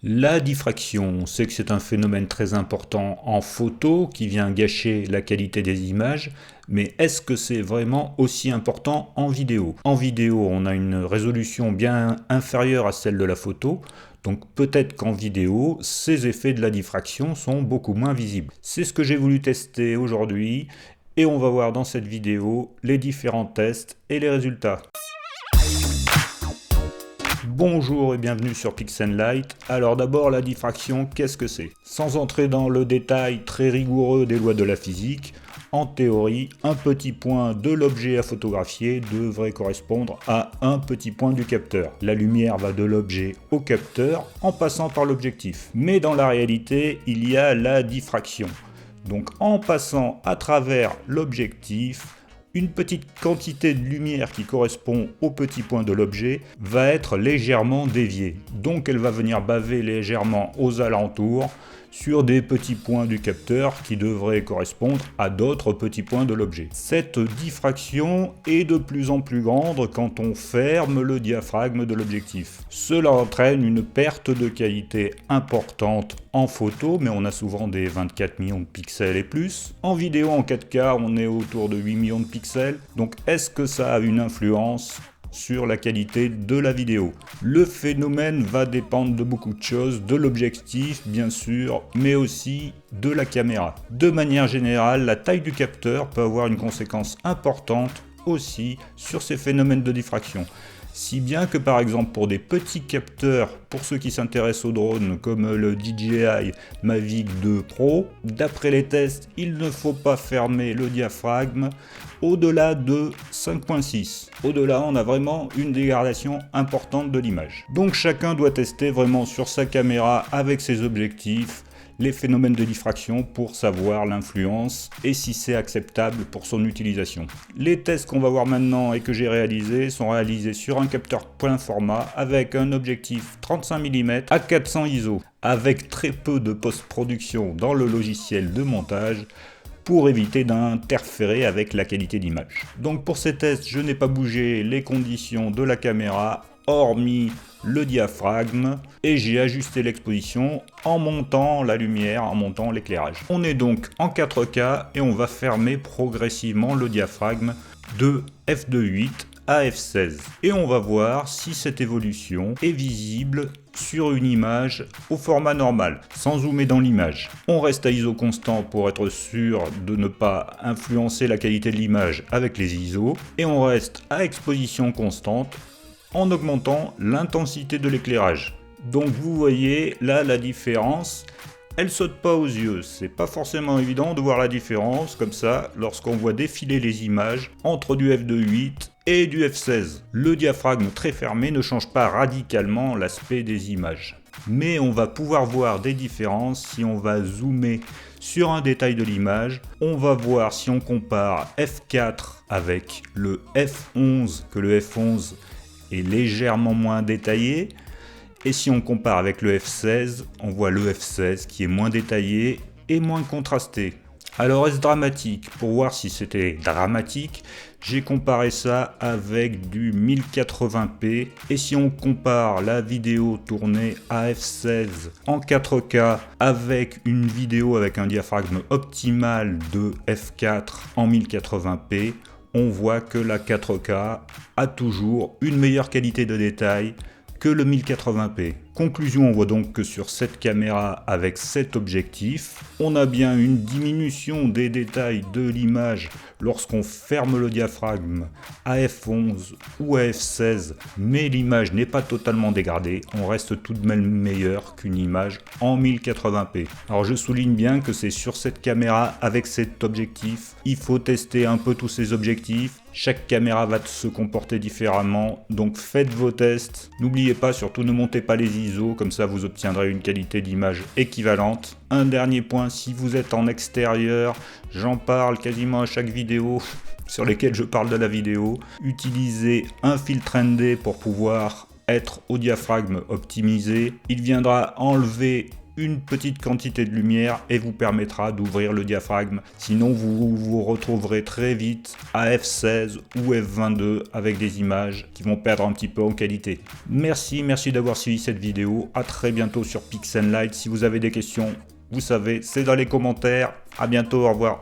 La diffraction, on sait que c'est un phénomène très important en photo qui vient gâcher la qualité des images, mais est-ce que c'est vraiment aussi important en vidéo? En vidéo, on a une résolution bien inférieure à celle de la photo, donc peut-être qu'en vidéo, ces effets de la diffraction sont beaucoup moins visibles. C'est ce que j'ai voulu tester aujourd'hui, et on va voir dans cette vidéo les différents tests et les résultats. Bonjour et bienvenue sur Pix'n'Light. Alors d'abord la diffraction, qu'est-ce que c'est? Sans entrer dans le détail très rigoureux des lois de la physique, en théorie, un petit point de l'objet à photographier devrait correspondre à un petit point du capteur. La lumière va de l'objet au capteur en passant par l'objectif. Mais dans la réalité, il y a la diffraction. Donc en passant à travers l'objectif, une petite quantité de lumière qui correspond au petit point de l'objet va être légèrement déviée. Donc elle va venir baver légèrement aux alentours sur des petits points du capteur qui devraient correspondre à d'autres petits points de l'objet. Cette diffraction est de plus en plus grande quand on ferme le diaphragme de l'objectif. Cela entraîne une perte de qualité importante en photo, mais on a souvent des 24 millions de pixels et plus. En vidéo, en 4K, on est autour de 8 millions de pixels. Donc est-ce que ça a une influence sur la qualité de la vidéo? Le phénomène va dépendre de beaucoup de choses, de l'objectif bien sûr, mais aussi de la caméra. De manière générale, la taille du capteur peut avoir une conséquence importante aussi sur ces phénomènes de diffraction. Si bien que par exemple pour des petits capteurs, pour ceux qui s'intéressent aux drones comme le DJI Mavic 2 Pro, d'après les tests, il ne faut pas fermer le diaphragme au-delà de 5.6. Au-delà, on a vraiment une dégradation importante de l'image. Donc chacun doit tester vraiment sur sa caméra avec ses objectifs les phénomènes de diffraction pour savoir l'influence et si c'est acceptable pour son utilisation. Les tests qu'on va voir maintenant et que j'ai réalisés sont réalisés sur un capteur plein format avec un objectif 35 mm à 400 ISO, avec très peu de post-production dans le logiciel de montage pour éviter d'interférer avec la qualité d'image. Donc pour ces tests, je n'ai pas bougé les conditions de la caméra hormis le diaphragme et j'ai ajusté l'exposition en montant la lumière, en montant l'éclairage. On est donc en 4K et on va fermer progressivement le diaphragme de f2.8 à f16 et on va voir si cette évolution est visible sur une image au format normal, sans zoomer dans l'image. On reste à ISO constant pour être sûr de ne pas influencer la qualité de l'image avec les ISO et on reste à exposition constante en augmentant l'intensité de l'éclairage. Donc vous voyez là la différence, elle saute pas aux yeux, c'est pas forcément évident de voir la différence comme ça lorsqu'on voit défiler les images entre du f2.8 et du f16. Le diaphragme très fermé ne change pas radicalement l'aspect des images. Mais on va pouvoir voir des différences si on va zoomer sur un détail de l'image. On va voir si on compare f4 avec le f11, que le f11 est légèrement moins détaillé, et si on compare avec le f16, on voit le f16 qui est moins détaillé et moins contrasté. Alors est-ce dramatique? Pour voir si c'était dramatique, j'ai comparé ça avec du 1080p, et si on compare la vidéo tournée à f16 en 4K avec une vidéo avec un diaphragme optimal de f4 en 1080p, on voit que la 4K a toujours une meilleure qualité de détail que le 1080p. Conclusion, on voit donc que sur cette caméra avec cet objectif, on a bien une diminution des détails de l'image lorsqu'on ferme le diaphragme à f11 ou à f16, mais l'image n'est pas totalement dégradée, on reste tout de même meilleur qu'une image en 1080p. Alors je souligne bien que c'est sur cette caméra avec cet objectif, il faut tester un peu tous ces objectifs. Chaque caméra va se comporter différemment, donc faites vos tests. N'oubliez pas, surtout ne montez pas les ISO, comme ça vous obtiendrez une qualité d'image équivalente. Un dernier point, si vous êtes en extérieur, j'en parle quasiment à chaque vidéo sur lesquelles je parle de la vidéo. Utilisez un filtre ND pour pouvoir être au diaphragme optimisé. Il viendra enlever une petite quantité de lumière et vous permettra d'ouvrir le diaphragme. Sinon, vous vous retrouverez très vite à f16 ou f22 avec des images qui vont perdre un petit peu en qualité. Merci d'avoir suivi cette vidéo. À très bientôt sur Pix'nLight. Si vous avez des questions, vous savez, c'est dans les commentaires. À bientôt, au revoir.